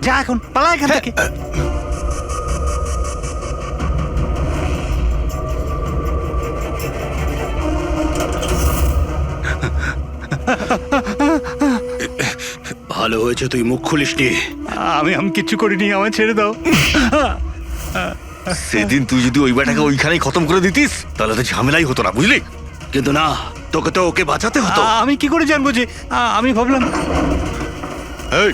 যা এখন পালা এখান থেকে। ভালো হয়েছে তুই মুখ খুলিসনি। আমি কিচ্ছু করিনি, আমায় ছেড়ে দাও। সেদিন তুই যদি ওই বেটাকে ওইখানেই খতম করে দিতিস তাহলে তো ঝামেলাই হতো না, বুঝলি? কিন্তু না, তোকে তো ওকে বাঁচাতে হতো। আমি কি করে জানবো যে আমি ভাবলাম এই,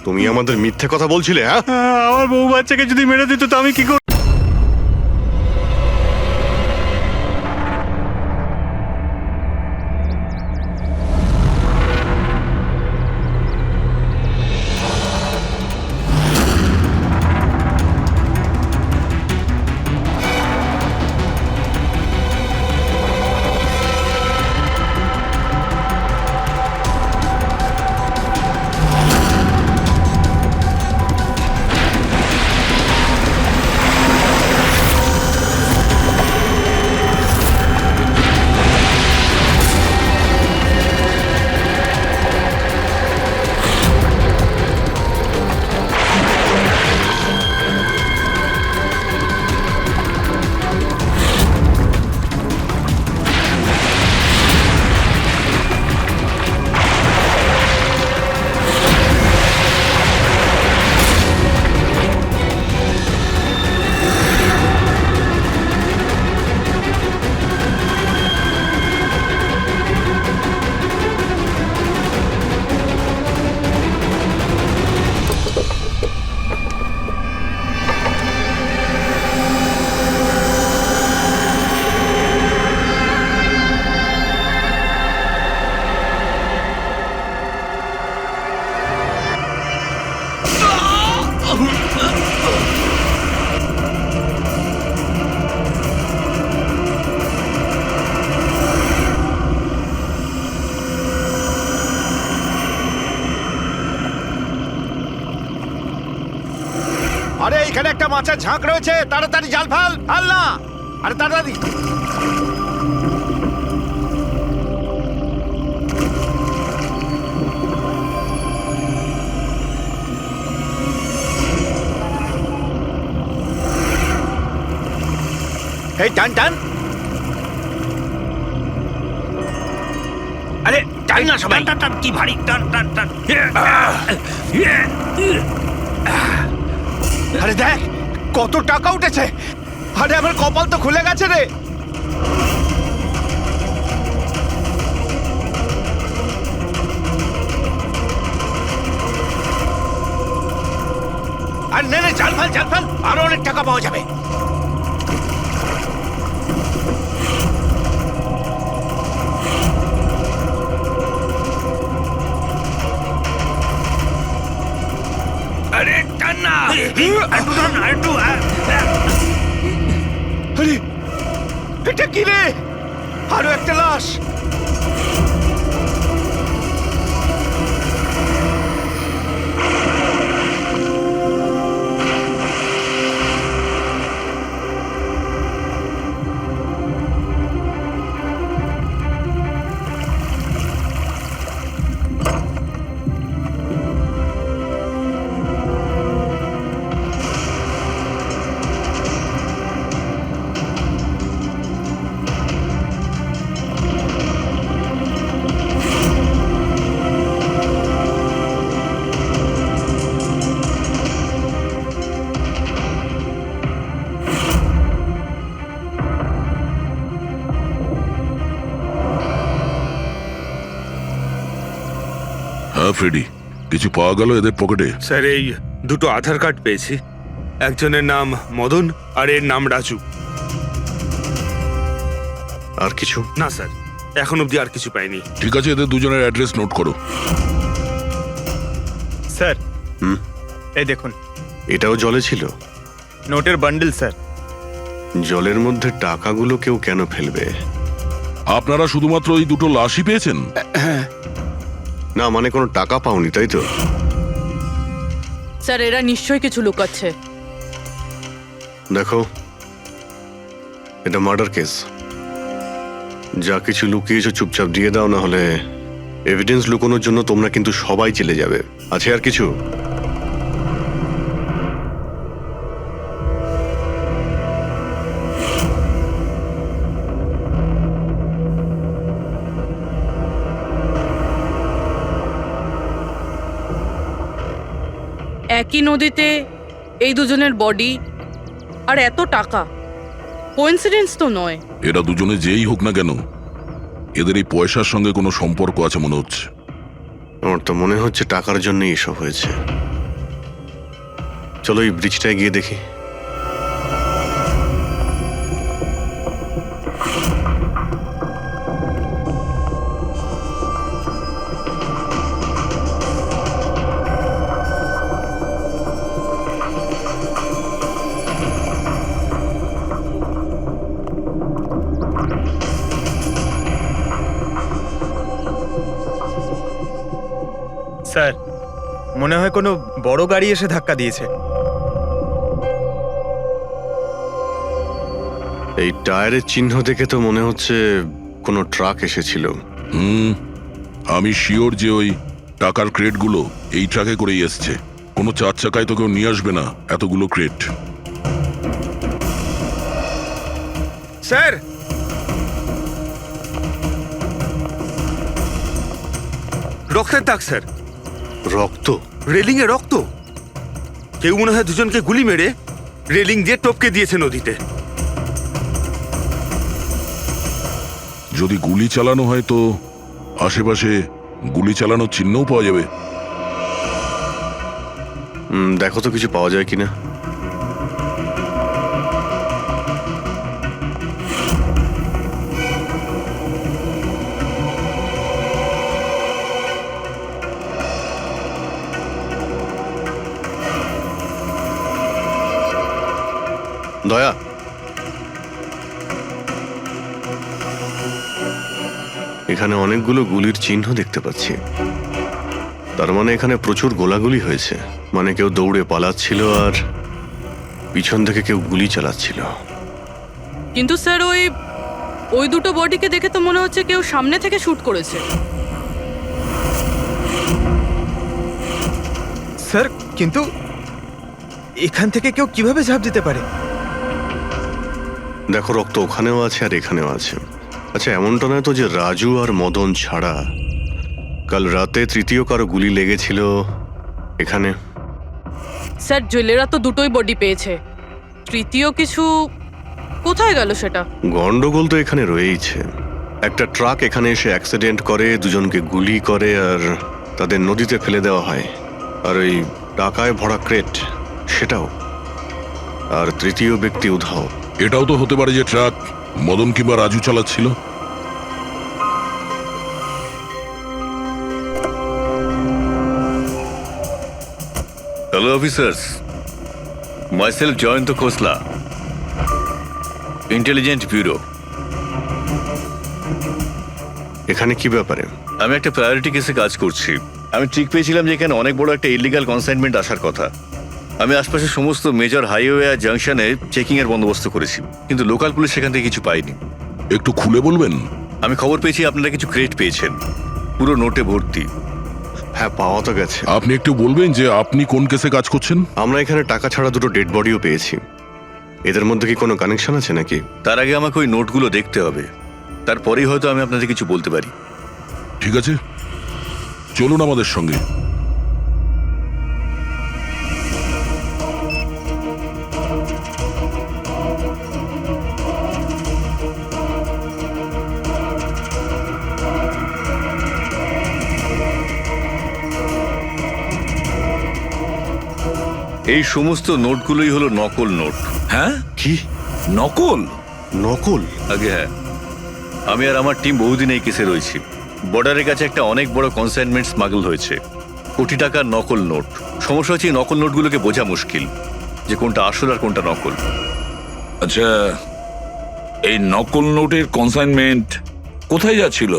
তুমি আমাদের মিথ্যে কথা বলছিলে, হ্যাঁ? আমার বউ বাচ্চাকে যদি মেরে দিত তো আমি কি করব? আরে এখানে একটা মাছের ঝাঁক রয়েছে, তাড়াতাড়ি জাল ফেল। ফেল না, আরে তাড়াতাড়ি। এই টান টান, আরে টান না সবাই, টান টান, কি ভারী, টান টান টান। আরে দেখ কত টাকা উঠেছে। আরে আমার কপাল তো খুলে গেছে রে। আর নে নে, জাল ফেল জাল ফেল, আরো অনেক টাকা পাওয়া যাবে। আরে টান না, একটু টান, একটু। আরে এটা কি রে? আরো একটা লাশ। হ্যাঁ ফ্রেডি, কিছু পাওয়া গেল এদের পকেটে? স্যার এই দুটো আধার কার্ড পেয়েছি। একজনের নাম মদন আর এর নাম রাজু। আর কিছু না স্যার, এখন অবধি আর কিছু পাইনি। ঠিক আছে, এদের দুজনের অ্যাড্রেস নোট করো। স্যার এই দেখুন, এটাও জলে ছিল? নোটের বান্ডেল স্যার। জলের মধ্যে টাকাগুলো কেউ কেন ফেলবে? আপনারা শুধুমাত্র ওই দুটো লাশই পেয়েছেন? না মানে কোনো টাকা পাওনি, তাই তো? স্যার এরা নিশ্চয়ই কিছু লুকাচ্ছে। দেখো, এটা মার্ডার কেস। যা কিছু লুকিয়েছো চুপচাপ দিয়ে দাও, না হলে এভিডেন্স লুকোনোর জন্য তোমরা কিন্তু সবাই চলে যাবে। আছে আর কিছু? একই নদীতে এই দুজনের বডি আর এত টাকা, কোইন্সিডেন্স তো নয়। এরা দুজনে যেই হোক না কেন, এদের এই পয়সার সঙ্গে কোনো সম্পর্ক আছে মনে হচ্ছে। আমার তো মনে হচ্ছে টাকার জন্যই এসব হয়েছে। চলো এই ব্রিজটায় গিয়ে দেখি। স্যার, মনে হয় কোনো বড় গাড়ি এসে ধাক্কা দিয়েছে। এই টায়ারের চিহ্ন দেখে তো মনে হচ্ছে কোনো ট্রাক এসেছিল। আমি শিওর যে ওই টাকার ক্রেটগুলো এই ট্রাকে করেই এসছে। কোনো চার চাকায় তো কেউ নিয়ে আসবে না এতগুলো ক্রেট। স্যার, রক্তের দাগ স্যার। রক্ত? রেলিং এ রক্ত। কেউ মনে হয় দুজনকে গুলি মেরে রেলিং দিয়ে টপকে দিয়েছে নদীতে। যদি গুলি চালানো হয় তো আশেপাশে গুলি চালানোর চিহ্নও পাওয়া যাবে। দেখো তো কিছু পাওয়া যায় কিনা। দয়া, এখানে অনেকগুলো গুলির চিহ্ন দেখতে পাচ্ছি। তার মানে এখানে প্রচুর গোলাগুলি হয়েছে। মানে কেউ দৌড়ে পালাচ্ছিল আর পিছন থেকে কেউ গুলি চালাচ্ছিল। কিন্তু স্যার ওই দুটো বডিকে দেখে তো মনে হচ্ছে কেউ সামনে থেকে শুট করেছে। স্যার, কিন্তু এখান থেকে কেউ কিভাবে ঝাঁপ দিতে পারে? দেখো, রক্ত ওখানেও আছে আর এখানেও আছে। আচ্ছা, এমনটা নয় তো যে রাজু আর মদন ছাড়া কাল রাতে তৃতীয় কারো গুলি লেগেছিল এখানে? স্যার, জেলেরা তো দুটোই বডি পেয়েছে, তৃতীয় কিছু কোথায় গেল সেটা? গন্ডগোল তো এখানে রয়েইছে। একটা ট্রাক এখানে এসে অ্যাক্সিডেন্ট করে, দুজনকে গুলি করে আর তাদের নদীতে ফেলে দেওয়া হয়। আর ওই টাকায় ভরা ক্রেট, সেটাও। আর তৃতীয় ব্যক্তি উধাও। এটাও তো হতে পারে যে ট্রাক মদন কিংবা রাজু চালাচ্ছিল। হ্যালো অফিসার্স, মাইসেলফ জয়ন্ত খোসলা, ইন্টেলিজেন্স ব্যুরো। এখানে কি ব্যাপারে? আমি একটা প্রায়োরিটি কেসে কাজ করছি। আমি ঠিক পেয়েছিলাম যে এখানে অনেক বড় একটা ইলিগাল কনসাইনমেন্ট আসার কথা। আমি আশপাশের সমস্ত মেজর হাইওয়ে আর জাংশনে চেকিং এর বন্দোবস্ত করেছি, কিন্তু লোকাল পুলিশ সেখান থেকে কিছু পাইনি। একটু খুলে বলবেন? আমি খবর পেয়েছি আপনারা কিছু ক্রেট পেয়েছেন, পুরো নোটে ভর্তি। হ্যাঁ, পাওয়া তো গেছে। আপনি একটু বলবেন যে আপনি কোন কেসে কাজ করছেন? আমরা এখানে টাকা ছাড়া দুটো ডেড বডিও পেয়েছি। এদের মধ্যে কি কোনো কানেকশন আছে নাকি? তার আগে আমাকে ওই নোটগুলো দেখতে হবে, তারপরেই হয়তো আমি আপনাদের কিছু বলতে পারি। ঠিক আছে, চলুন আমাদের সঙ্গে। এই সমস্ত নোটগুলোই হলো নকল নোট। হ্যাঁ? কি? নকল? নকল? আগে হ্যাঁ, আমি আর আমার টিম বহুদিন এই কেসে রয়েছি। বর্ডারের কাছে একটা অনেক বড় কনসাইনমেন্ট স্মাগল হয়েছে, কোটি টাকার নকল নোট। সমস্যা হচ্ছে এই নকল নোটগুলোকে বোঝা মুশকিল যে কোনটা আসল আর কোনটা নকল। আচ্ছা, এই নকল নোটের কনসাইনমেন্ট কোথায় যাচ্ছিল?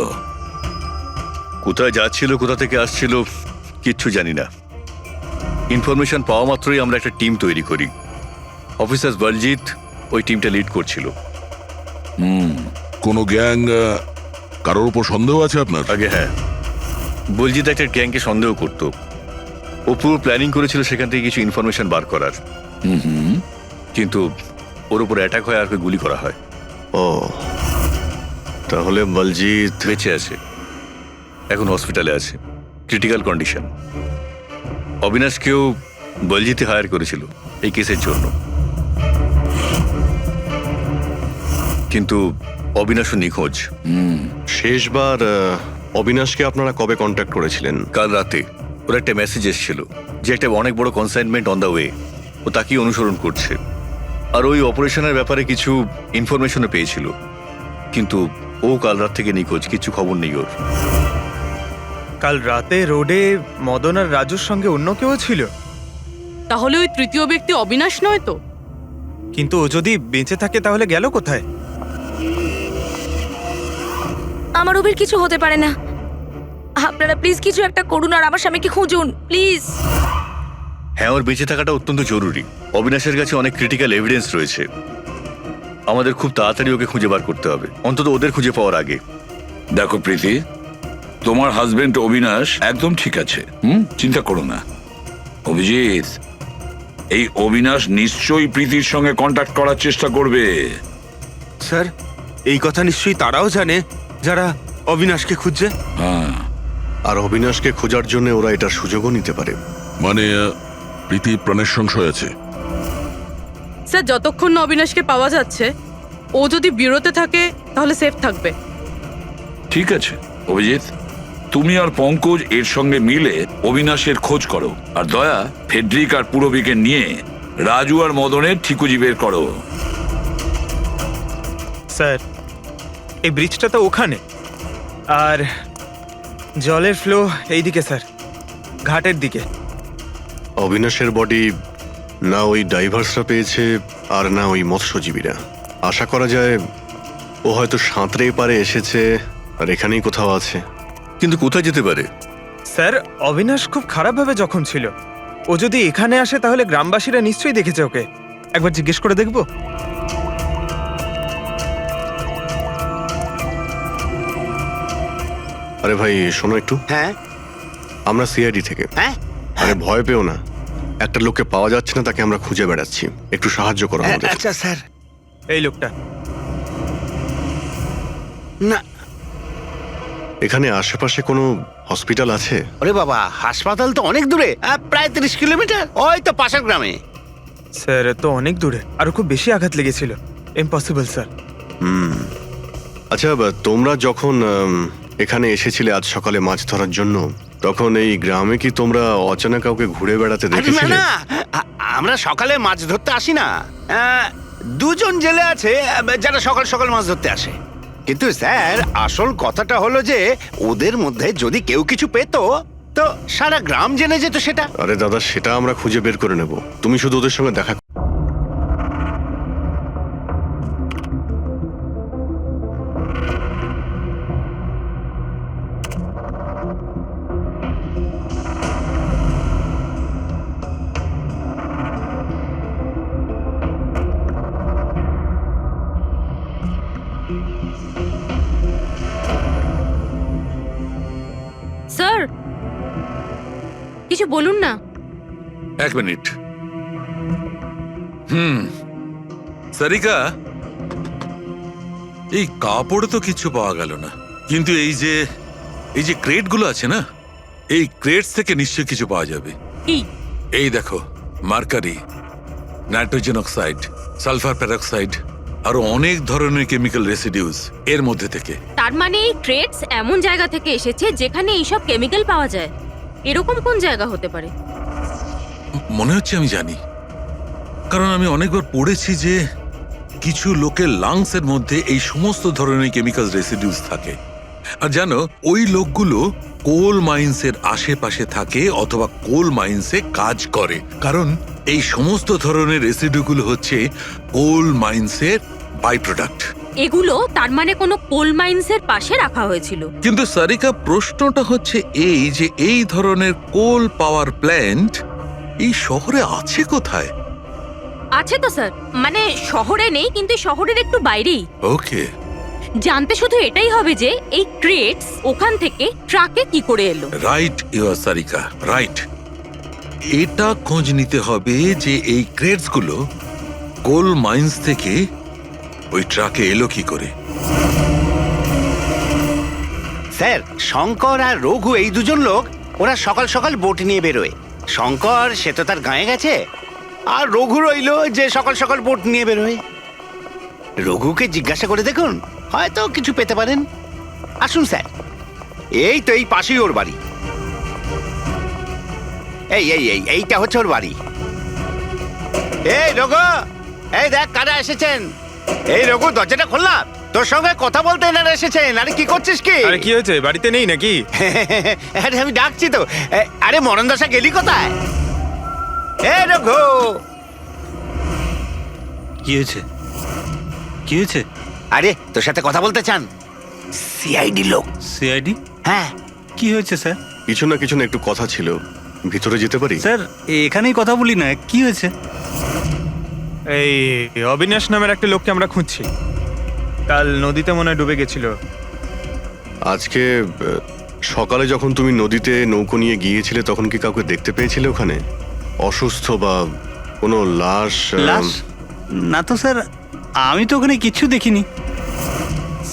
কোথায় যাচ্ছিল, কোথা থেকে আসছিল কিচ্ছু জানি না। ইনফরমেশন পাওয়া মাত্রই আমরা একটা টিম তৈরি করি। অফিসার বলজিৎ ওই টিমটা লিড করছিল। কোনো গ্যাং কারোর উপর সন্দেহ আছে আপনার? আগে হ্যাঁ, বলজিৎ একটা গ্যাংকে সন্দেহ করতো। ও পুরো প্ল্যানিং করেছিল সেখান থেকে কিছু ইনফরমেশন বার করার, কিন্তু ওর উপর অ্যাটাক হয় আর ওকে গুলি করা হয়। ও, তাহলে বলজিৎ বেঁচে আছে, এখন হসপিটালে আছে, ক্রিটিক্যাল কন্ডিশন। অবিনাশকেও বলজিৎই হায়ার করেছিল এই কেসের জন্য, কিন্তু অবিনাশও নিখোঁজ। শেষবার অবিনাশকে আপনারা কবে কন্ট্যাক্ট করেছিলেন? কাল রাতে ওর একটা মেসেজ এসেছিল যে একটা অনেক বড় কনসাইনমেন্ট অন দ্য ওয়ে, ও তাকেই অনুসরণ করছে। আর ওই অপারেশনের ব্যাপারে কিছু ইনফরমেশনও পেয়েছিল, কিন্তু ও কাল রাত থেকে নিখোঁজ, কিছু খবর নেই ওর। কাল রাতে রোডে মদন আর রাজুর সঙ্গে অন্য কেউ ছিল, তাহলে ওই তৃতীয় ব্যক্তি অবিনাশ নয় তো? কিন্তু ও যদি বেঁচে থাকে তাহলে গেল কোথায়? আমার ওবের কিছু হতে পারে না। আপনারা প্লিজ কিছু একটা করুন আর আমার স্বামীকে খুঁজুন প্লিজ। হ্যাঁ, ওর বেঁচে থাকাটা অত্যন্ত জরুরি। অবিনাশের কাছে অনেক ক্রিটিক্যাল এভিডেন্স রয়েছে, আমাদের খুব তাড়াতাড়ি ওকে খুঁজে বার করতে হবে, অন্তত ওদের খুঁজে পাওয়ার আগে। দেখো প্রীতি, তোমার হাজবেন্ড অবিনাশ একদম ঠিক আছে, চিন্তা করো না। অভিজিৎ, এই অবিনাশ নিশ্চয়ই প্রীতির সঙ্গে কন্ট্যাক্ট করার চেষ্টা করবে। স্যার, এই কথা নিশ্চয়ই তারাও জানে যারা অবিনাশকে খুঁজছে। হ্যাঁ, আর অবিনাশকে খোঁজার জন্য ওরা এটার সুযোগও নিতে পারে। মানে প্রীতি প্রাণের সংশয় আছে। স্যার, যতক্ষণ না অবিনাশকে পাওয়া যাচ্ছে, ও যদি বিরতে থাকে তাহলে সেফ থাকবে। ঠিক আছে অভিজিৎ, তুমি আর পঙ্কজ এর সঙ্গে মিলে অবিনাশের খোঁজ করো, আর দয়া ফেডরিক আর পুরবিকে নিয়ে রাজু আর মদনের ঠিকুজি বের করো। স্যার, এই ব্রিজটা তো ওখানে, আর জলের ফ্লো এইদিকে স্যার, ঘাটের দিকে। অবিনাশের বডি না ওই ডাইভার্সরা পেয়েছে আর না ওই মৎস্যজীবীরা। আশা করা যায় ও হয়তো সাঁতরে পারে এসেছে আর এখানেই কোথাও আছে। কিন্তু কোথায় যেতে পারে? স্যার, অবিনাশ খুব খারাপভাবে জখম ছিল, ও যদি এখানে আসে তাহলে গ্রামবাসীরা নিশ্চয়ই দেখেছে ওকে। একবার জিজ্ঞেস করে দেখব? আরে ভাই শোনো একটু, হ্যাঁ আমরা সিআইডি থেকে। হ্যাঁ আরে ভয় পেও না, একটা লোককে পাওয়া যাচ্ছে না, তাকে আমরা খুঁজে বেড়াচ্ছি, একটু সাহায্য করো আমাদের। আচ্ছা স্যার। এই লোকটা না, এখানে আশেপাশে কোনো হসপিটাল আছে? ওরে বাবা, হাসপাতাল তো অনেক দূরে, প্রায় 30 কিলোমিটার, ওই তো পাশের গ্রামে। স্যার, তো অনেক দূরে, আরো খুব বেশি আঘাত লেগেছিল। Impossible sir. আচ্ছা, তোমরা যখন এখানে এসেছিলে আজ সকালে মাছ ধরার জন্য, তখন এই গ্রামে কি তোমরা অচেনা কাউকে ঘুরে বেড়াতে আরে না দেখেছিলে? না, আমরা সকালে মাছ ধরতে আসি না। দুজন জেলে আছে যারা সকাল সকাল মাছ ধরতে আসে। কিন্তু স্যার, আসল কথাটা হলো যে ওদের মধ্যে যদি কেউ কিছু পেত তো সারা গ্রাম জেনে যেত সেটা। আরে দাদা, সেটা আমরা খুঁজে বের করে নেব, তুমি শুধু ওদের সঙ্গে দেখা। স্যার, কিছু বলুন না। এক মিনিট। সারিকা, এই কাপড়ে তো কিছু পাওয়া গেল না, কিন্তু এই যে ক্রেটগুলো আছে না, এই ক্রেটস থেকে নিশ্চয়ই কিছু পাওয়া যাবে। কি? এই দেখো, mercury, nitrogen oxide, sulphur peroxide, আরো অনেক ধরনের কেমিক্যাল রেসিডিউস এর মধ্যে থেকে। তার মানে এই ট্রেডস এমন জায়গা থেকে এসেছে যেখানে এইসব কেমিক্যাল পাওয়া যায়। এরকম কোন জায়গা হতে পারে? মনে হচ্ছে আমি জানি, কারণ আমি অনেকবার পড়েছি যে কিছু লোকের লাংসের মধ্যে এই সমস্ত ধরনের কেমিক্যাল রেসিডিউস থাকে। আর জানো, ওই লোকগুলো কোল মাইন্সের আশেপাশে থাকে অথবা কোল মাইন্সে কাজ করে, কারণ এই সমস্ত ধরনের রেসিডিউগুলো হচ্ছে কোল মাইন্সের বাই প্রোডাক্ট। এগুলো তার মানে কোনো কোল মাইন্সের পাশে রাখা হয়েছিল। কিন্তু সারিকা, প্রশ্নটা হচ্ছে এই যে এই ধরনের কোল পাওয়ার প্ল্যান্ট এই শহরে আছে কোথায়? আছে তো স্যার, মানে শহরে নেই কিন্তু শহরের একটু বাইরেই। ওকে, জানতে শুধু এটাই হবে যে এই ক্রেটস ওখান থেকে ট্রাকে কি করে এলো। Right your Sarika, right. এটা খোঁজ নিতে হবে যে এই ক্রেটস গুলো কোল মাইন্স থেকে ওই ট্রাকে এলো কি করে। স্যার, শঙ্কর আর রঘু এই দুজন লোক ওরা সকাল সকাল বোট নিয়ে বেরোয়। শঙ্কর সে তো তার গায়ে গেছে, আর রঘু রইলো যে সকাল সকাল বোট নিয়ে বেরোয়। রঘুকে জিজ্ঞাসা করে দেখুন, হয়তো কিছু পেতে পারেন। আসুন স্যার, এই তো এই পাশেই ওর বাড়ি। এইটা হচ্ছে ওর বাড়ি। এই রঘু, এই দেখ কারা এসেছেন। এই রঘু, দরজাটা খুললাম, তোর সঙ্গে কথা বলতে এনারা এসেছেন। আরে কি করছিস কি? আরে কি হয়েছে, বাড়িতে নেই নাকি? আরে আমি ডাকছি তো। আরে মরণ দশা গেলি কোথায়? এ রঘু, কি হয়েছে? কি হয়েছে? আরে তোর সাথে কথা বলতে চান সিআইডি লোক। সিআইডি? হ্যাঁ, কি হয়েছে স্যার? কিছু না কিছু না, একটু কথা ছিল, ভিতরে যেতে পারি? স্যার এখানেই কথা বলি না, কি হয়েছে? এই অবিনাশ নামের একটা লোককে আমরা খুঁজছি। কাল নদীতে মনে হয় ডুবে গেছিল। আজকে সকালে যখন তুমি নদীতে নৌকো নিয়ে গিয়েছিলে তখন কি কাউকে দেখতে পেয়েছিলে ওখানে, অসুস্থ বা কোনো লাশ? লাশ? না তো স্যার, আমি তো ওখানে কিছু দেখিনি।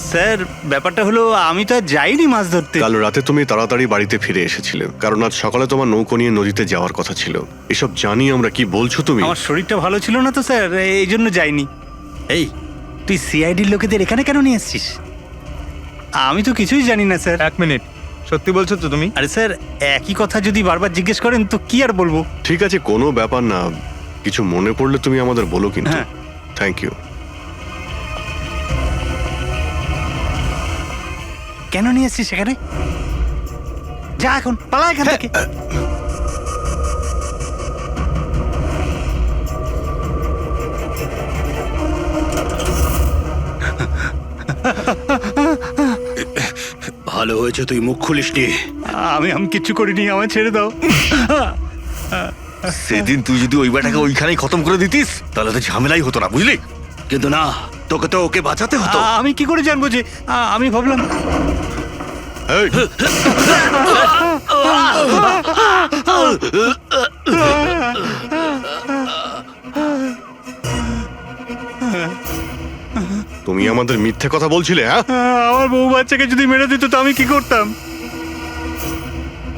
স্যার ব্যাপারটা হলো আমি তো আর যাইনি মাছ ধরতে। কাল রাতে তুমি তাড়াতাড়ি বাড়িতে ফিরে এসেছিলে, কারণ আজ সকালে তোমার নৌকো নিয়ে নদীতে যাওয়ার কথা ছিল। এসব জানি আমরা, কি বলছো তুমি? আমার শরীরটা ভালো ছিল না তো স্যার, এই জন্য যাইনি। এই তুই সিআইডির লোকেদের এখানে কেন নিয়ে এসছিস? আমি তো কিছুই জানি না স্যার। এক মিনিট, সত্যি বলছো তো তুমি? আরে স্যার, একই কথা যদি বারবার জিজ্ঞেস করেন তো কি আর বলবো। ঠিক আছে, কোনো ব্যাপার না, কিছু মনে পড়লে তুমি আমাদের বলো কিন্তু। হ্যাঁ। Thank you. কেন নিয়ে এসছিস সেখানে? যা এখন, পালা এখান থেকে। ভালো হয়েছে তুই মুখ খুলিসনি। আমি কিচ্ছু করিনি, আমায় ছেড়ে দাও। সেদিন তুই যদি ওই বেটাকে ওইখানেই খতম করে দিতিস তাহলে তো ঝামেলাই হতো না, বুঝলি? কিন্তু না, তোকে তো ওকে বাঁচাতে হতো। আমি কি করে জানবো যে আমি ভাবলাম। এই, তুমি আমাদের মিথ্যে কথা বলছিলে? হ্যাঁ, আমার বউ বাচ্চাকে যদি মেরে দিত তো আমি কি করতাম?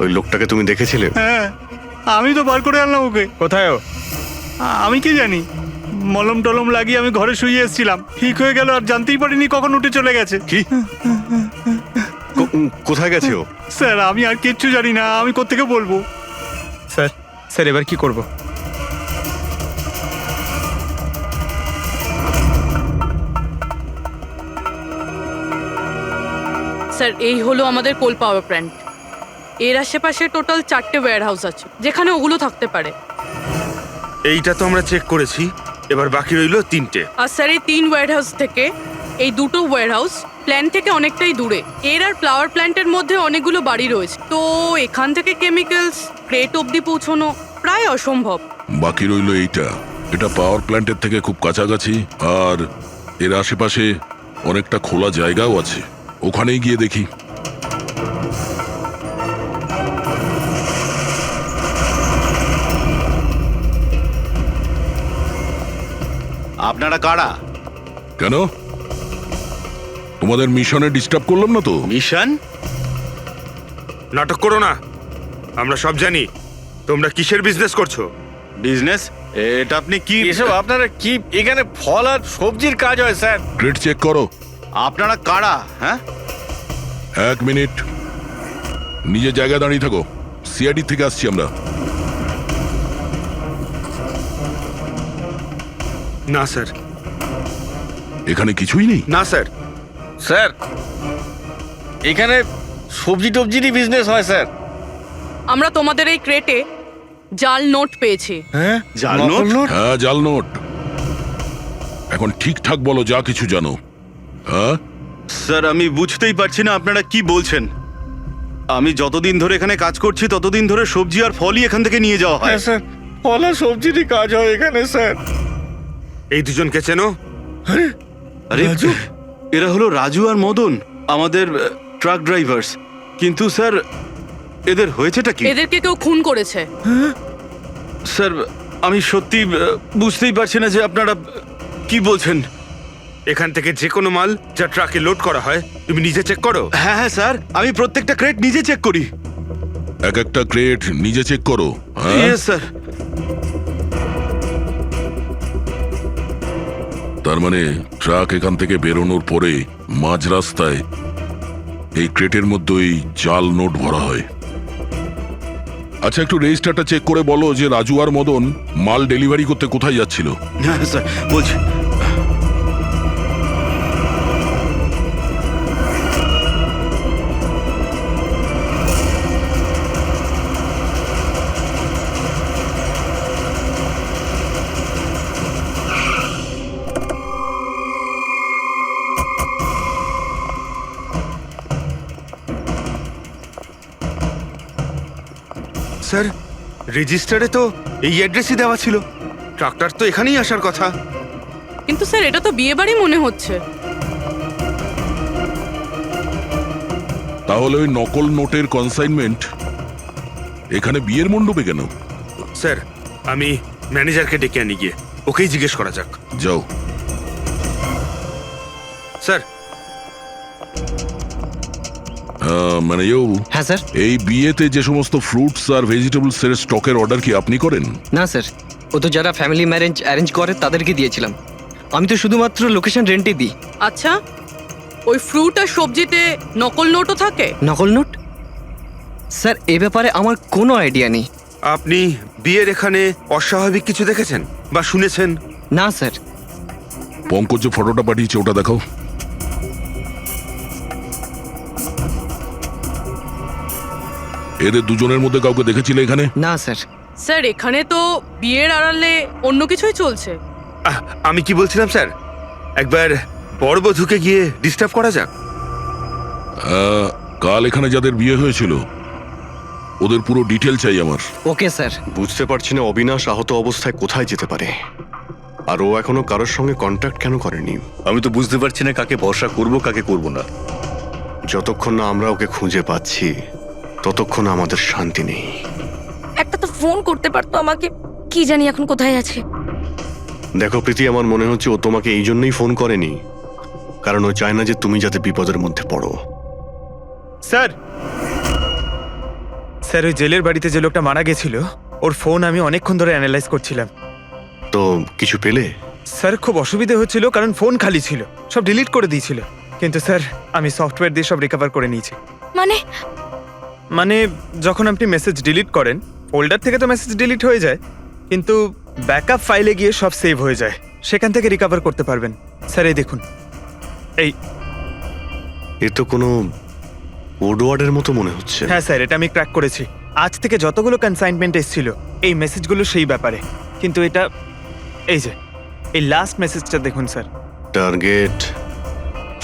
ওই লোকটাকে তুমি দেখেছিলে? হ্যাঁ, আমি তো বার করে আনলাম ওকে। কোথায় ও? আমি কি জানি, মলম টলম লাগিয়ে আমি ঘরে শুয়ে এসেছিলাম, ঠিক হয়ে গেল আর জানতেই পারিনি কখন উঠে চলে গেছে। কি? কোথায় গেছে ও? স্যার আমি আর কিচ্ছু জানি না, আমি কোত্থেকে বলবো? স্যার, স্যার এবার কি করব? স্যার এই হলো আমাদের কোল পাওয়ার প্ল্যান্ট। এর আশেপাশে টোটাল 4টে ওয়্যার হাউস আছে যেখানে ওগুলো থাকতে পারে। এইটা তো আমরা চেক করেছি, এবার বাকি রইলো 3টে। আর স্যার এই 3 ওয়্যার হাউস থেকে এই 2টো ওয়্যার হাউস প্ল্যান্ট থেকে অনেকটাই দূরে। এর আর পাওয়ার প্ল্যান্টের মধ্যে অনেকগুলো বাড়ি রয়েছে, তো এখান থেকে কেমিক্যালস ক্রেট অব্দি পৌঁছানো প্রায় অসম্ভব। বাকি রইল এইটা, এটা পাওয়ার প্ল্যান্টের থেকে খুব কাছাকাছি, আর এর আশেপাশে অনেকটা খোলা জায়গাও আছে, ওখানেই গিয়ে দেখি। আপনারা কারা? কেন, তোমাদের মিশনে ডিস্টার্ব করলাম না তো? মিশন? নাটক করো না, আমরা সব জানি তোমরা কিসের বিজনেস করছো। বিজনেস? এটা আপনি কি এসব আপনারা কি এখানে ফল আর সবজির কাজ হয় স্যার? ক্রেট চেক করো। আপনারা কারা? হ্যাঁ, 1 মিনিট, নিজের জায়গায় দাঁড়িয়ে থাকো। সিআইডি থেকে আসছি আমরা। না স্যার, এখানে কিছুই নেই। না স্যার। স্যার এখানে সবজি টবজিরই বিজনেস হয় স্যার। আমরা তোমাদের এই ক্রেটে জাল নোট পেয়েছি। হ্যাঁ, জাল নোট? হ্যাঁ, জাল নোট। এখন ঠিকঠাক বলো যা কিছু জানো। হ্যাঁ, স্যার আমি বুঝতেই পারছি না আপনারা কি বলছেন। আমি যতদিন ধরে এখানে কাজ করছি ততদিন ধরে সবজি আর ফলই এখান থেকে নিয়ে যাওয়া হয়। হ্যাঁ স্যার, ফল আর সবজিরই কাজ হয় এখানে স্যার। এই দুজনকে চেনো? আরে এরা হলো রাজু আর মদন, আমাদের ট্রাক ড্রাইভার্স। কিন্তু স্যার এদের হয়েছেটা কি? এদেরকে কেউ খুন করেছে। স্যার আমি সত্যি বুঝতেই পারছি না যে আপনারা কি বলছেন। এখান থেকে যে কোনো মাল যা ট্রাকে লোড করা হয় তুমি নিজে চেক করো। হ্যাঁ হ্যাঁ স্যার, আমি প্রত্যেকটা ক্রেট নিজে চেক করি। এক একটা ক্রেট নিজে চেক করো, হ্যাঁ? Yes sir. তার মানে ট্রাক এখান থেকে বেরোনোর পরে মাঝ রাস্তায় এই ক্রেটের মধ্যেই জাল নোট ভরা হয়। আচ্ছা, একটু রেজিস্টারটা চেক করে বলো যে রাজু আর মদন মাল ডেলিভারি করতে কোথায় যাচ্ছিল। হ্যাঁ স্যার বলছি। স্যার রেজিস্টারে তো এই অ্যাড্রেসই দেওয়া ছিল। ট্রাকটার তো এখানেই আসার কথা। কিন্তু স্যার এটা তো বিয়ে বাড়ি মনে হচ্ছে। তাহলে ওই নকল নোটের কনসাইনমেন্ট এখানে বিয়ের মণ্ডপে কেন? স্যার আমি ম্যানেজারকে ডেকে আনি, গিয়ে ওকেই জিজ্ঞেস করা যাক। যাও। স্যার ম্যানেজারবাবু, হ্যাঁ স্যার। এই বিয়েতে যে সমস্ত ফ্রুটস আর ভেজিটেবলস এর স্টকের অর্ডার কি আপনি করেন? না স্যার, ও তো যারা ফ্যামিলি ম্যারেজ অ্যারেঞ্জ করে তাদেরকে দিয়েছিলাম। আমি তো শুধুমাত্র লোকেশন রেন্টে দিই। আচ্ছা, ওই ফ্রুট আর সবজিতে নকল নোটও থাকে? নকল নোট? স্যার এ ব্যাপারে আমার কোনো আইডিয়া নেই। আপনি বিয়ের এখানে অস্বাভাবিক কিছু দেখেছেন বা শুনেছেন? না স্যার। পঙ্কজ যে ফটোটা পাঠিয়েছে ওটা দেখাও। এদের দুজনের মধ্যে কাউকে দেখেছিলে এখানে? না স্যার। স্যার এখানে তো বিয়ের আড়ালে অন্য কিছুই চলছে। আমি কি বলছিলাম স্যার, একবার বরবধূকে গিয়ে ডিস্টার্ব করা যাক। কাল এখানে যাদের বিয়ে হয়েছিল ওদের পুরো ডিটেল চাই আমার। Okay sir. বুঝতে পারছি না অবিনাশ আহত অবস্থায় কোথায় যেতে পারে, আর ও এখনো কারোর সঙ্গে কন্ট্যাক্ট কেন করেনি। আমি তো বুঝতে পারছি না কাকে ভরসা করব কাকে করব না। যতক্ষণ না আমরা ওকে খুঁজে পাচ্ছি ততক্ষণ আমাদের শান্তি নেই। একটা তো ফোন করতে পারতো আমাকে, কি জানি এখন কোথায় আছে। দেখো প্রীতি, আমার মনে হচ্ছে ও তোমাকে এই জন্যই ফোন করেনি, কারণ ও চায় না যে তুমি যাতে বিপদের মধ্যে পড়ো। স্যার স্যার ওই জেলের বাড়িতে যে লোকটা মারা গেছিল ওর ফোন আমি অনেকক্ষণ ধরে অ্যানালাইজ করছিলাম। তো কিছু পেলে? স্যার খুব অসুবিধা হচ্ছিল কারণ ফোন খালি ছিল, সব ডিলিট করে দিয়েছিল। কিন্তু স্যার আমি সফটওয়্যার দিয়ে সব রিকভার করে নিয়েছি। মানে যখন আপনি মেসেজ ডিলিট করেন ফোল্ডার থেকে তো মেসেজ ডিলিট হয়ে যায়, কিন্তু ব্যাকআপ ফাইলে গিয়ে সব সেভ হয়ে যায়, সেখান থেকে রিকভার করতে পারবেন। স্যার এই দেখুন, এ তো কোনো কোডওয়ার্ডের মতো মনে হচ্ছে। হ্যাঁ স্যার, এটা আমি ক্র্যাক করেছি। আজ থেকে যতগুলো কনসাইনমেন্ট এসেছিল এই মেসেজগুলো সেই ব্যাপারে, কিন্তু এটা এই যে এই লাস্ট মেসেজটা দেখুন স্যার। টার্গেট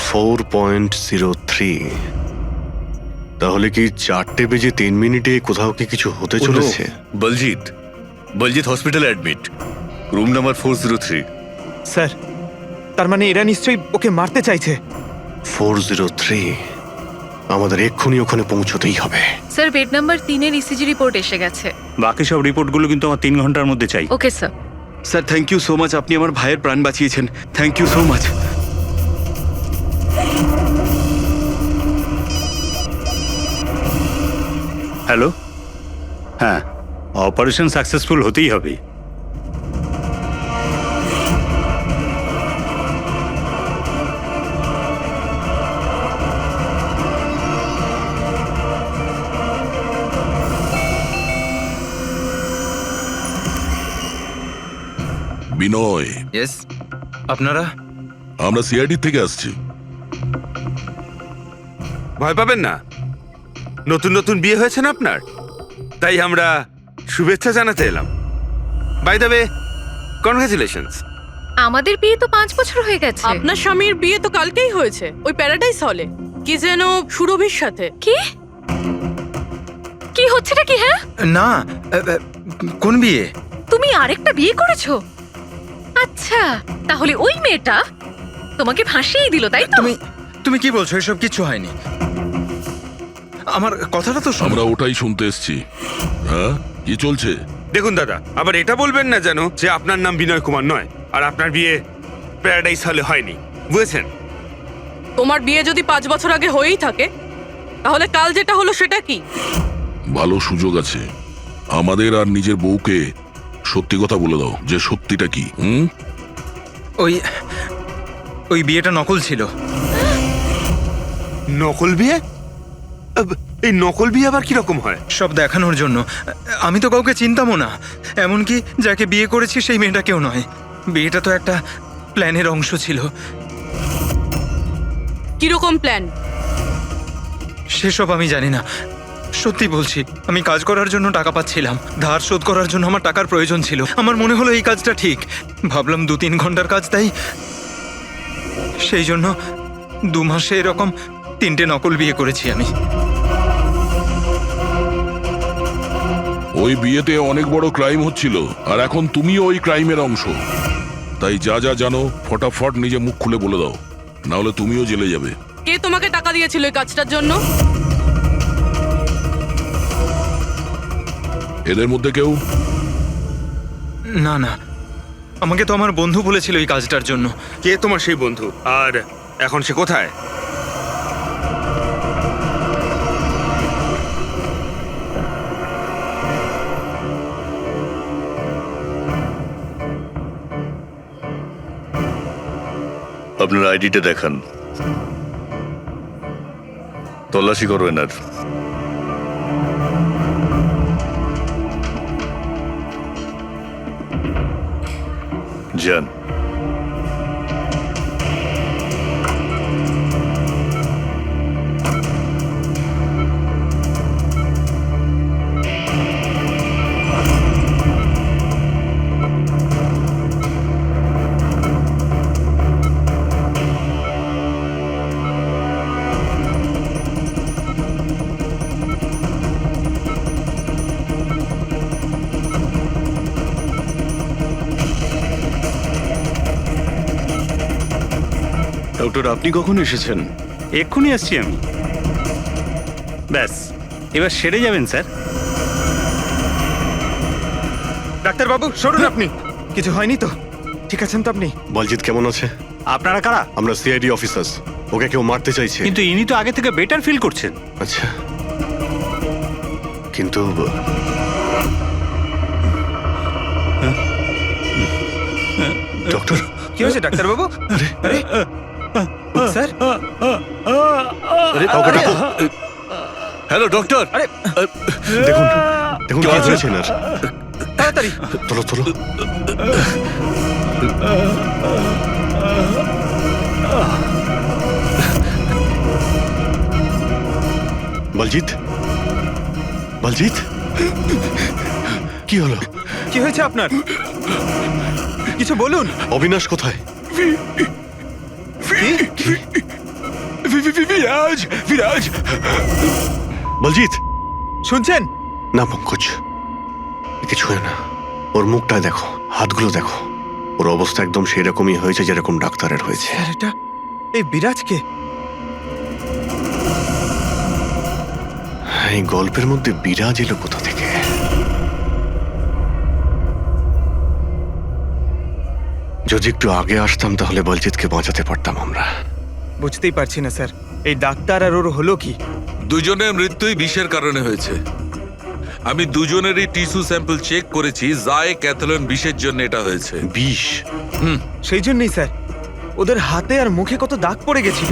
4.03। তাহলে কি 4:03 কোথাও কি কিছু হতে চলেছে? বলজিৎ হসপিটালে অ্যাডমিট, রুম নাম্বার 403। স্যার তার মানে এরা নিশ্চয়ই ওকে মারতে চাইছে। 403, আমাদের এক্ষুনি ওখানে পৌঁছতেই হবে। স্যার বেড নাম্বার 3-এর ইসিজি রিপোর্ট এসে গেছে। বাকি সব রিপোর্টগুলো কিন্তু আমার 3 ঘন্টার মধ্যে চাই। Okay sir. Sir thank you so much, আপনি আমার ভাইয়ের প্রাণ বাঁচিয়েছেন। Thank you so much. Hello, হ্যাঁ অপারেশন সাকসেসফুল হতেই হবে। বিনয়, ইয়েস। আপনারা? আমরা সিআইডি থেকে আসছি। ভয় পাবেন না, নতুন নতুন বিয়ে হয়েছে না আপনার, তাই আমরা শুভেচ্ছা জানাতে এলাম। By the way, congratulations. আমাদের বিয়ে তো 5 বছর হয়ে গেছে। আপনার স্বামীর বিয়ে তো কালকেই হয়েছে, ওই প্যারাডাইস হলে, কি যেন সুরভির সাথে। কি কি হচ্ছেটা কি? হ্যাঁ না, কোন বিয়ে? তুমি আরেকটা বিয়ে করেছো? আচ্ছা, তাহলে ওই মেয়েটা তোমাকে ফাঁসিয়ে দিল, তাই তো? তুমি কি বলছো? এসব কিছু হয়নি। আমার কথাটা তো আমরা ওটাই শুনতে এসছি। হ্যাঁ, কি চলছে? দেখুন দাদা, আবার এটা বলবেন না যেন যে আপনার নাম বিনয় কুমার নয় আর আপনার বিয়ে প্যারাডাইস হলে হয়নি, বুঝেছেন? তোমার বিয়ে যদি 5 বছর আগে হয়েই থাকে, তাহলে কাল যেটা হলো সেটা কি? ভালো সুযোগ আছে। আমাদের আর নিজের বউকে সত্যি কথা বলে দাও যে সত্যিটা কি। ওই বিয়েটা নকল ছিল। নকল বিয়ে? এই নকল বিয়ে আবার কিরকম হয়? সব দেখানোর জন্য। আমি তো কাউকে চিনতামও না, এমনকি যাকে বিয়ে করেছি সেই মেয়েটা কেউ নয়। বিয়েটা তো একটা প্ল্যানের অংশ ছিল। কিরকম প্ল্যান? সেসব আমি জানি না, সত্যি বলছি। আমি কাজ করার জন্য টাকা পাচ্ছিলাম, ধার শোধ করার জন্য আমার টাকার প্রয়োজন ছিল। আমার মনে হলো এই কাজটা ঠিক, ভাবলাম 2-3 ঘন্টার কাজ, তাই সেই জন্য 2 মাসে এরকম 3টে নকল বিয়ে করেছি আমি। ওই বিয়েতে অনেক বড় ক্রাইম হচ্ছিল, আর এখন তুমিও ওই ক্রাইমের অংশ। তাই যা যা জানো ফটাফট নিজে মুখ খুলে বলে দাও, না হলে তুমিও জেলে যাবে। কে তোমাকে টাকা দিয়েছিল এই কাজটার জন্য? এদের মধ্যে কেউ? না না, আমাকে তো আমার বন্ধু বলেছিল এই কাজটার জন্য। কে তোমার সেই বন্ধু, আর এখন সে কোথায়? আপনার আইডিটা দেখান, তল্লাশি করো এনার। যান। ডক্টর, আপনি কখন এসেছেন? এক্ষুনি আসছি আমি। ব্যাস, এবার সেরে যাবেন স্যার। ডাক্তারবাবু সরুন আপনি। কিছু হয়নি তো? ঠিক আছেন তো আপনি? বলজিৎ কেমন আছে? আপনারা কারা? আমরা সিআইডি অফিসার্স। ওকে কেউ মারতে চাইছে। কিন্তু ইনি তো আগে থেকে বেটার ফিল করছেন। আচ্ছা, কিন্তু ডক্টর, কি হয়েছে ডাক্তারবাবু? আরে স্যার, কাউকে ডাকো। Hello doctor. আরে দেখুন দেখুন কি হয়েছে এনার। তাড়াতাড়ি তোলো তোলো। বলজিৎ, বলজিৎ, কি হলো? কি হয়েছে আপনার? কিছু বলুন। অবিনাশ কোথায়? কি? বিরাজ, বিরাজ, বলজিৎ। শুনছেন? না পঙ্কজ, কিছু হয় না। ওর মুখটা দেখো, হাতগুলো দেখো, ওর অবস্থা একদম সেই রকমই হয়েছে যেরকম ডাক্তারের হয়েছে। স্যার, এটা এই বিরাজকে? এই গল্পের মধ্যে বিরাজ এলো কোথা থেকে? যদি একটু আগে আসতাম তাহলে বলজিৎকে বাঁচাতে পারতাম আমরা। বুঝতেই পারছি না স্যার, এই ডাক্তার আর ওর হলো কি? দুজনের মৃত্যুই বিষের কারণে হয়েছে। আমি দুজনেরই টিস্যু স্যাম্পল চেক করেছি, জায় ক্যাথলন বিষের জন্য এটা হয়েছে। বিষ? সেই জন্যই স্যার, ওদের হাতে আর মুখে কত দাগ পড়ে গেছিল।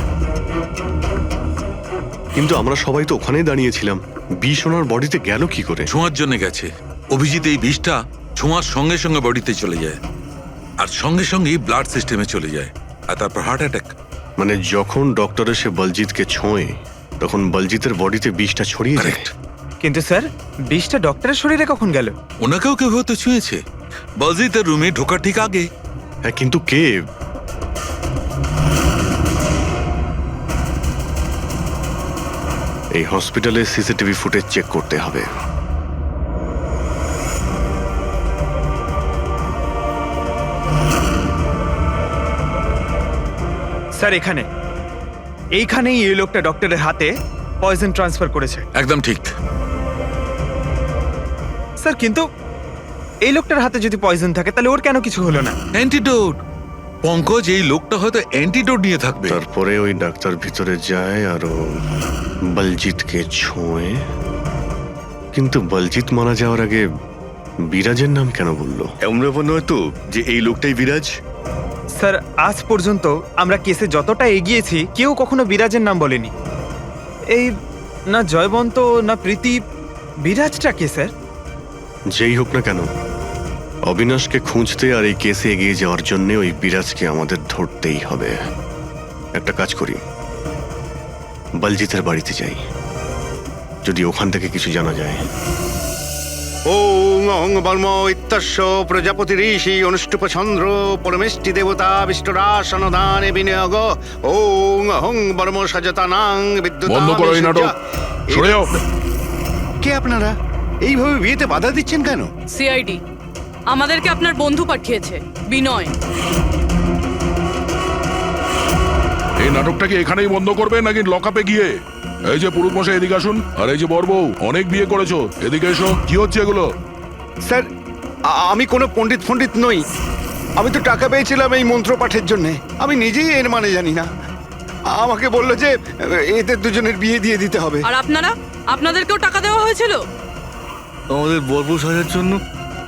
কিন্তু আমরা সবাই তো ওখানেই দাঁড়িয়েছিলাম, বিষ ওনার বডিতে গেল কি করে? ছোঁয়ার জন্য গেছে। অভিজিৎ, এই বিষটা ছোঁয়ার সঙ্গে সঙ্গে বডিতে চলে যায়, আর সঙ্গে সঙ্গেই ব্লাড সিস্টেমে চলে যায়, আর তারপর হার্ট অ্যাটাক। মানে যখন ডক্টর এসে বলজিৎকে ছোঁয় তখন বলজিতের বডিতে বিষটা ছড়িয়ে যায়। কিন্তু স্যার, বিষটা ডক্টরের শরীরে কখন গেল? ওনাকেও কেউ হয়তো ছুঁয়েছে, বলজিতের রুমে ঢোকার ঠিক আগে। হ্যাঁ, কিন্তু কে? এই হসপিটালে সিসিটিভি ফুটেজ চেক করতে হবে। স্যার এইখানেই এই লোকটা ডক্টরের হাতে পয়জন ট্রান্সফার করেছে। একদম ঠিক। স্যার কিন্তু এই লোকটার হাতে যদি পয়জন থাকে তাহলে ওর কেন কিছু হলো না? অ্যান্টিডোট। পঙ্কজ, এই লোকটা হয়তো অ্যান্টিডোট নিয়ে থাকবে। তারপরে ওই ডাক্তার ভিতরে যায় আর ও বলজিৎকে ছোঁয়ে, কিন্তু বলজিৎ মারা যাওয়ার আগে বিরাজের নাম কেন বললো? এমন ব্যাপার নয় তো যে এই লোকটাই বিরাজ? স্যার আজ পর্যন্ত আমরা কেসে যতটা এগিয়েছি কেউ কখনো বিরাজের নাম বলেনি। এই না জয়বন্ত না প্রীতি, বিরাজটা কে স্যার? যেই হোক না কেন, অবিনাশকে খুঁজতে আর এই কেসে এগিয়ে যাওয়ার জন্য ওই বিরাজকে আমাদের ধরতেই হবে। একটা কাজ করি, বলজিতের বাড়িতে যাই, যদি ওখান থেকে কিছু জানা যায়। ওং অহং বর্ম ইত্যস্য প্রজাপতি ঋষি অনুষ্ঠুপ চন্দ্র পরমেষ্টি দেবতা বিষ্ণুরাসনদানে বিনিয়োগ ওং অহং বর্ম সজতানাং বিদ্যুৎ। বন্ধ করো এই নাটক, সরে যাও। কে আপনারা? এইভাবে বিয়েতে বাধা দিচ্ছেন কেন? সিআইডি আমাদেরকে আপনার বন্ধু পাঠিয়েছে, বিনয়। এই নাটকটাকে এখানেই বন্ধ করবে নাকি লকআপে গিয়ে? এই যে পুরুষ মশাই, এদিকে আসুন। আর এই যে বরবউ, অনেক বিয়ে করেছো, এদিকে এসো। কি হচ্ছে এগুলো? স্যার আমি কোনো পণ্ডিত নই। আমি তো টাকা পেয়েছিলাম এই মন্ত্র পাঠের জন্য। আমি নিজেই এর মানে জানি না। আমাকে বললো যে এদের দুজনের বিয়ে দিয়ে দিতে হবে। আর আপনাদেরকেও টাকা দেওয়া হয়েছিল? আমাদের বর্ব সাজার জন্য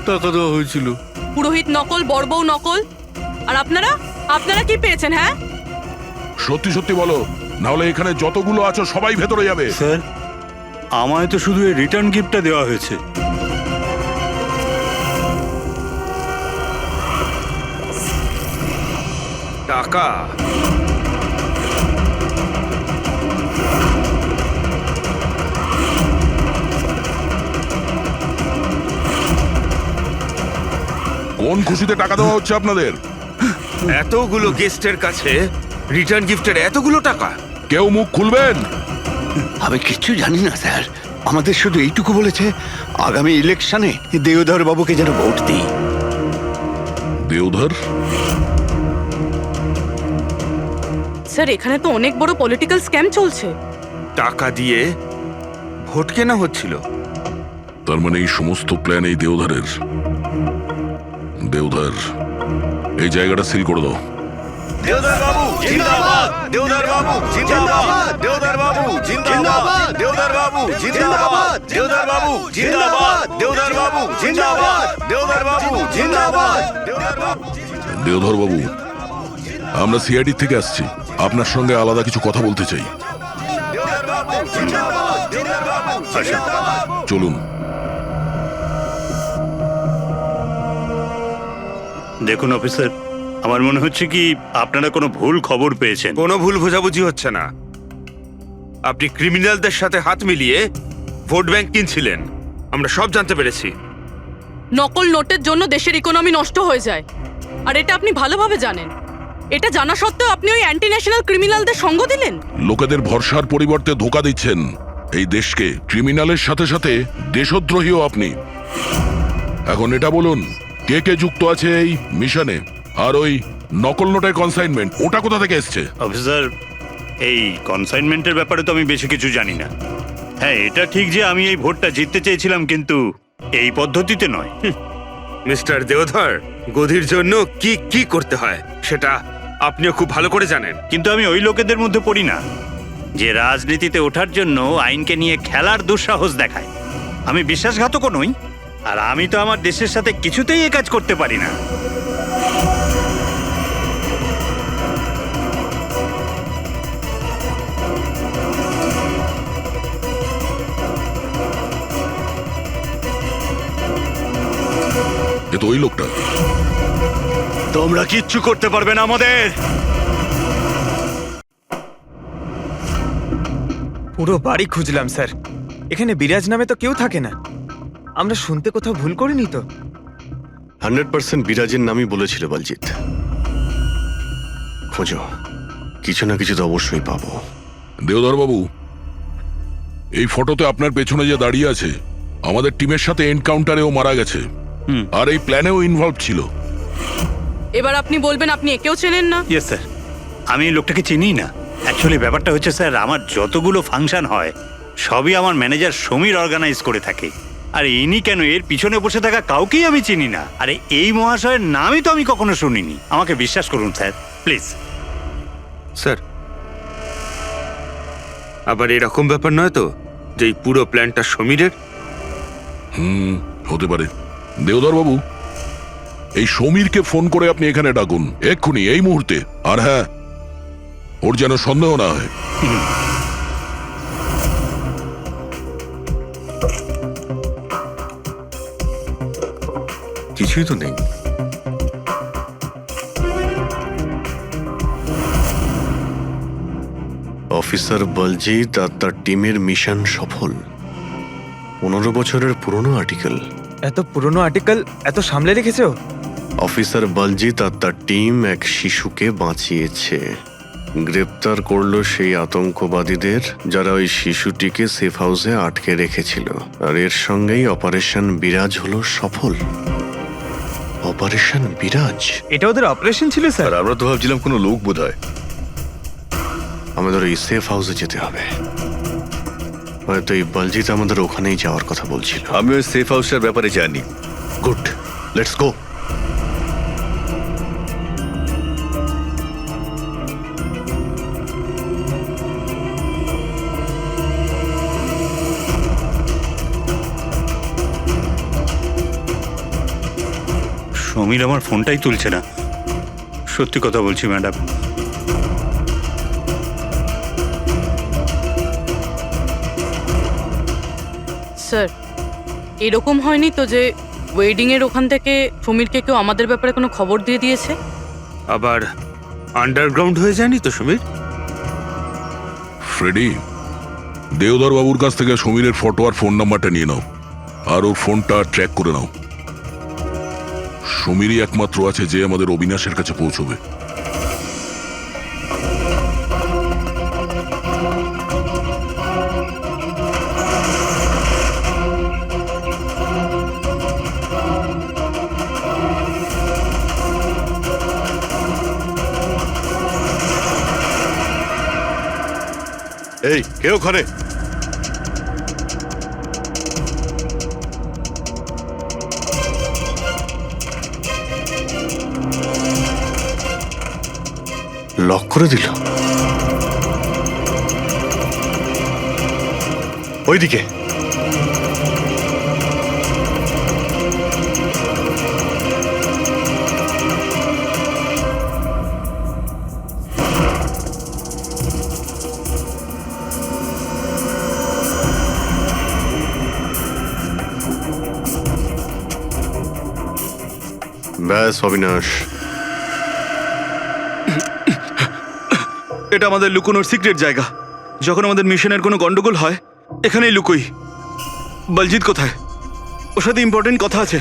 টাকা দেওয়া হয়েছিল। পুরোহিত নকল, বড়বউ নকল। আর আপনারা কি পেয়েছেন? হ্যাঁ সত্যি সত্যি বলো, নাহলে এখানে যতগুলো আছো সবাই ভেতরে যাবে। স্যার আমায় তো শুধু এই রিটার্ন গিফটটা দেওয়া হয়েছে। টাকা? কোন খুশিতে টাকা দেওয়া হচ্ছে আপনাদের? এতগুলো গেস্টের কাছে রিটার্ন গিফটের এতগুলো টাকা? কেউ মুখ খুলবেন? আমি কিচ্ছু জানি না স্যার। আমাদের শুধু এইটুকু বলেছে, আগামী ইলেকশনে দেওধর বাবুকে যেন ভোট দিই। দেওধর? স্যার এখানে তো অনেক বড় পলিটিক্যাল স্ক্যাম চলছে। টাকা দিয়ে ভোট কেনা হচ্ছিল? তার মানে এই সমস্ত প্ল্যান এই দেওধরের। দেওধর, এই জায়গাটা সিল করে দাও। দেওধর বাবু জিন্দাবাদ! দেওধর বাবু জিন্দাবাদ! দেওধর বাবু জিন্দাবাদ! দেওধর বাবু জিন্দাবাদ! দেওধর বাবু জিন্দাবাদ! দেওধর বাবু জিন্দাবাদ! দেওধর বাবু জিন্দাবাদ! দেওধর বাবু। দেওধর বাবু, আমরা সিআইডি থেকে আসছি, আপনার সঙ্গে আলাদা কিছু কথা বলতে চাই। চলুন। দেখুন অফিসার, আমার মনে হচ্ছে কি আপনারা কোনো ভুল খবর পেয়েছেন। কোনো ভুল বোঝাবুঝি হচ্ছে না। আপনি ক্রিমিনালদের সাথে হাত মিলিয়ে ভোট ব্যাংক কিনছিলেন, আমরা সব জানতে পেরেছি। নকল নোটের জন্য দেশের ইকোনমি নষ্ট হয়ে যায়, আর এটা আপনি ভালোভাবে জানেন। এটা জানা সত্ত্বেও আপনি ওই অ্যান্টি ন্যাশনাল ক্রিমিনালদের সঙ্গ দিলেন। লোকেদের ভরসার পরিবর্তে ধোঁকা দিচ্ছেন এই দেশকে। ক্রিমিনালের সাথে সাথে দেশদ্রোহীও আপনি। এখন এটা বলুন, কে কে যুক্ত আছে এই মিশনে? আর ওই নকল নোটের কনসাইনমেন্ট, ওটা কোথা থেকে এসছে? অফিসার, এই কনসাইনমেন্টের ব্যাপারে তো আমি বেশি কিছু জানি না। হ্যাঁ, এটা ঠিক যে আমি এই ভোটটা জিততে চেয়েছিলাম, কিন্তু এই পদ্ধতিতে নয়। মিস্টার দেওধর, গদির জন্য কি কি করতে হয় সেটা আপনিও খুব ভালো করে জানেন। কিন্তু আমি ওই লোকেদের মধ্যে পড়ি না যে রাজনীতিতে ওঠার জন্য আইনকে নিয়ে খেলার দুঃসাহস দেখায়। আমি বিশ্বাসঘাতকও নই, আর আমি তো আমার দেশের সাথে কিছুতেই এ কাজ করতে পারি না। এ তো ওই লোকটা। তোমরা কিচ্ছু করতে পারবে না আমাদের। পুরো বাড়ি খুঁজলাম স্যার, এখানে বিরাজ নামে তো কেউ থাকে না। আমরা শুনতে কোথাও ভুল করিনি তো? 100% বিরাজের নামই বলেছিল বলজিৎ। খোঁজো, কিছু না কিছু তো অবশ্যই পাবো। দেওধর বাবু, এই ফটোতে আপনার পেছনে যে দাঁড়িয়ে আছে, আমাদের টিমের সাথে এনকাউন্টারেও মারা গেছে, আর এই প্ল্যানেও ইনভলভ ছিল। এবার আপনি বলবেন আপনি একেও চেনেন না? ইয়েস স্যার, আমি এই লোকটাকে চিনি না। অ্যাকচুয়ালি ব্যাপারটা হচ্ছে স্যার, আমার যতগুলো ফাংশন হয় সবই আমার ম্যানেজার সমীর অর্গানাইজ করে থাকে। আর ইনি কেন, এর পিছনে বসে থাকা কাউকেই আমি চিনি না। আরে এই মহাশয়ের নামই তো আমি কখনো শুনিনি। আমাকে বিশ্বাস করুন স্যার, প্লিজ। স্যার, আবার এরকম ব্যাপার নয় তো যে এই পুরো প্ল্যানটা সমীরের? হতে পারে। দেওদার বাবু, এই সমীরকে ফোন করে আপনি এখানে ডাকুন এক্ষুনি, এই মুহূর্তে। আর হ্যাঁ, ওর যেন সন্দেহ না হয়। কিছুই তো নেই। অফিসার বলজিৎ আর তার টিমের মিশন সফল। 15 বছরের পুরনো আর্টিকেল। এত পুরনো আর্টিকেল এত সামলে রেখেছো? অফিসার বলজিৎ আর তার টিম এক শিশুকে বাঁচিয়েছে। গ্রেপ্তার করলো সেই আতঙ্কবাদীদের যারা ওই শিশুটিকে সেফ হাউসে আটকে রেখেছিল। আর এর সঙ্গেই অপারেশন বিরাজ হলো সফল। অপারেশন বিরাজ। এটা ওদের অপারেশন ছিল স্যার? আর আমরা তো ভাবছিলাম কোনো লোক বোধ হয়। আমাদের ওই সেফ হাউসে যেতে হবে। হয়তো এই বলজিৎ আমাদের ওখানেই যাওয়ার কথা বলছিল। আমি ওই সেফ হাউসের ব্যাপারে জানি। Good, let's go. সমীর আমার ফোনটাই তুলছে না। সত্যি কথা বলছি ম্যাডাম। স্যার, এরকম হয়নি তো যে ওয়েডিং এর ওখান থেকে সমীরকে কেউ আমাদের ব্যাপারে কোনো খবর দিয়ে দিয়েছে? আবার আন্ডারগ্রাউন্ড হয়ে যায়নি তো সমীর? ফ্রেডি, দেওদার বাবুর কাছ থেকে সমীরের ফটো আর ফোন নাম্বারটা নিয়ে নাও, আর ওর ফোনটা ট্র্যাক করে নাও। সমীরই একমাত্র আছে যে আমাদের অবিনাশের কাছে পৌঁছবে। এই কে ওখানে? লক করে দিল। ওইদিকে। ব্যাস অবিনাশ, এটা আমাদের লুকোনোর সিক্রেট জায়গা। যখন আমাদের মিশনের কোনো গন্ডগোল হয় এখানেই লুকোই। বলজিৎ কোথায়? ওর সাথে ইম্পর্টেন্ট কথা আছে।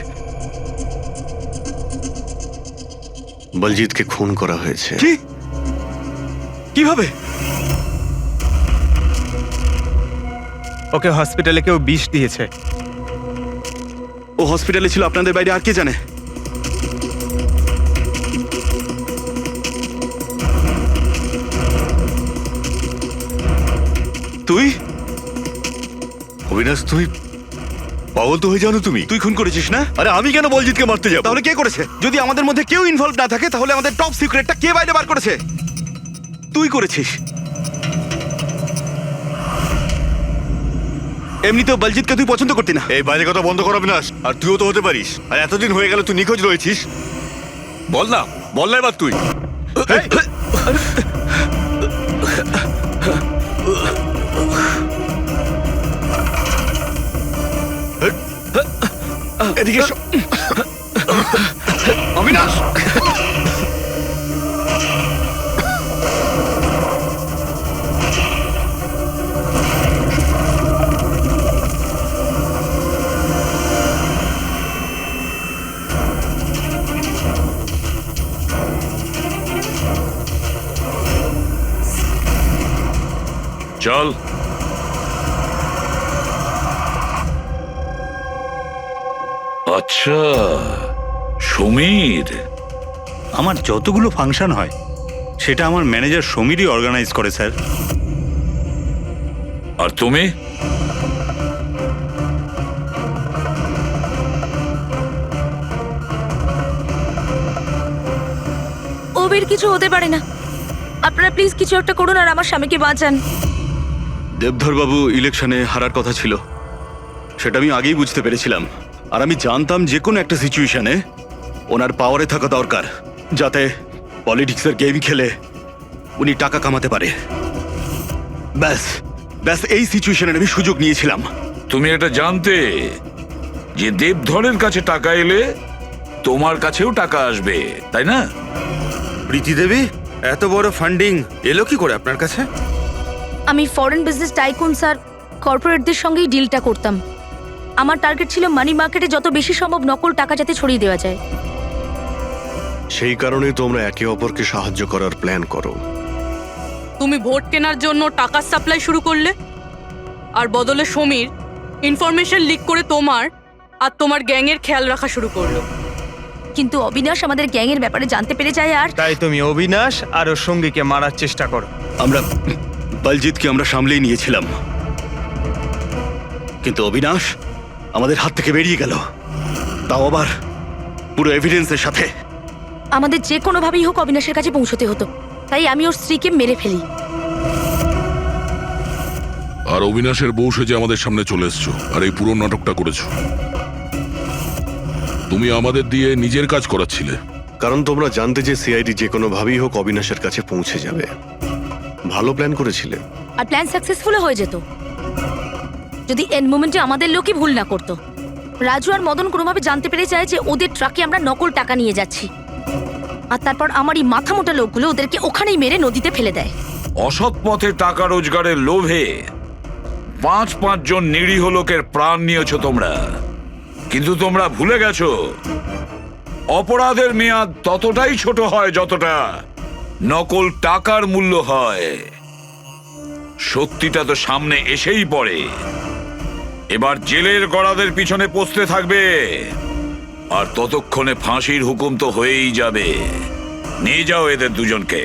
বলজিৎকে খুন করা হয়েছে। কি? কিভাবে? ওকে হসপিটালে কেউ বিষ দিয়েছে। ও হসপিটালে ছিল, আপনাদের বাইরে আর কে জানে? তুই? অবিনাশ, তুমি পাগল তো হয়ে যাও না তুমি? তুই খুন করেছিস না? আরে আমি কেন বলজিৎকে মারতে যাব? তাহলে কে করেছে? যদি আমাদের মধ্যে কেউ ইনভলভ না থাকে তাহলে আমাদের টপ সিক্রেটটা কে বাইরে বার করেছে? তুই করেছিস। এমনিতেও বলজিৎকে তুই পছন্দ করতি না। এই বাইরে কথা বন্ধ কর অবিনাশ। আর তুইও তো হতে পারিস। আর এতদিন হয়ে গেল তুই নিখোঁজ রয়েছিস। বল না, বল না এবার তুই। এদিকে এসো। অবিনাশ, চল। আচ্ছা সমীর, আমার যতগুলো ফাংশন হয় সেটা আমার ম্যানেজার সমীরই অর্গানাইজ করে স্যার। আর তুমি? ওবির কিছু হতে পারে না। আপনারা প্লিজ কিছু একটা করুন আর আমার স্বামীকে বাঁচান। দেবধরবাবু ইলেকশনে হারার কথা ছিল, সেটা আমি আগেই বুঝতে পেরেছিলাম। আর আমি জানতাম যে কোনো একটা সিচুয়েশনে ওনার পাওয়ারে থাকা দরকার, যাতে পলিটিক্সের গেম খেলে উনি টাকা কামাতে পারে। ব্যাস ব্যাস এই সিচুয়েশনের আমি সুযোগ নিয়েছিলাম। তুমি এটা জানতে যে দেবধরের কাছে টাকা এলে তোমার কাছেও টাকা আসবে, তাই না? প্রীতি দেবী, এত বড় ফান্ডিং এলো কি করে আপনার কাছে? আমি ফরেন বিজনেস টাইকুন স্যার কর্পোরেটদের সঙ্গেই ডিলটা করতাম। আমার টার্গেট ছিল মানি মার্কেটে যত বেশি সম্ভব নকল টাকা যাতে ছড়িয়ে দেওয়া যায়। সেই কারণেই তোমরা একে অপরকে সাহায্য করার প্ল্যান করো। তুমি ভোট কেনার জন্য টাকার সাপ্লাই শুরু করলে, আর বদলে সমীর ইনফরমেশন লিক করে তোমার আর তোমার গ্যাংয়ের খেয়াল রাখা শুরু করলো। কিন্তু অবিনাশ আমাদের গ্যাংয়ের ব্যাপারে জানতে পেরে যায় আর তাই তুমি অবিনাশ আর ওর সঙ্গীকে মারার চেষ্টা করো। আমরা বলজিৎকে আমরা সামলেই নিয়েছিলাম, কিন্তু অবিনাশ আমাদের হাত থেকে বেরিয়ে গেল, তাও আবার পুরো এভিডেন্সের সাথে। আমাদের যে কোনোভাবেই হোক অবিনাশের কাছে পৌঁছতে হতো, তাই আমি ওর স্ত্রীকে মেরে ফেলি। আর অবিনাশের বউ সেজে আমাদের সামনে চলে এসছো আর এই পুরো নাটকটা করেছো। তুমি আমাদের দিয়ে নিজের কাজ করাচ্ছিলে। কারণ তোমরা জানতে যে সিআইডি যে কোনো ভাবেই হোক অবিনাশের কাছে পৌঁছে যাবে। ভালো প্ল্যান করেছিলে। আর প্ল্যান সাকসেসফুল হয়ে যেত যদি এন মোমেন্টে আমাদের লোকই ভুল না করতো। রাজু আর মদন কোনোভাবে জানতে পেরে যায় যে ওদের ট্রাকে আমরা নকল টাকা নিয়ে যাচ্ছি, আর তারপর আমার এই মাথা মোটা লোকগুলো ওদেরকে ওখানেই মেরে নদীতে ফেলে দেয়। অসৎ পথে টাকা রোজগারের লোভে 5 জন নিরীহ লোকের প্রাণ নিয়েছ তোমরা, কিন্তু তোমরা ভুলে গেছো অপরাধের মেয়াদ ততটাই ছোট হয় যতটা নকল টাকার মূল্য হয়। সত্যিটা তো সামনে এসেই পড়ে। এবার জেলের গড়াদের পিছনে পৌঁছতে থাকবে, আর ততক্ষণে ফাঁসির হুকুম তো হয়েই যাবে। নিয়ে যাও এদের দুজনকে।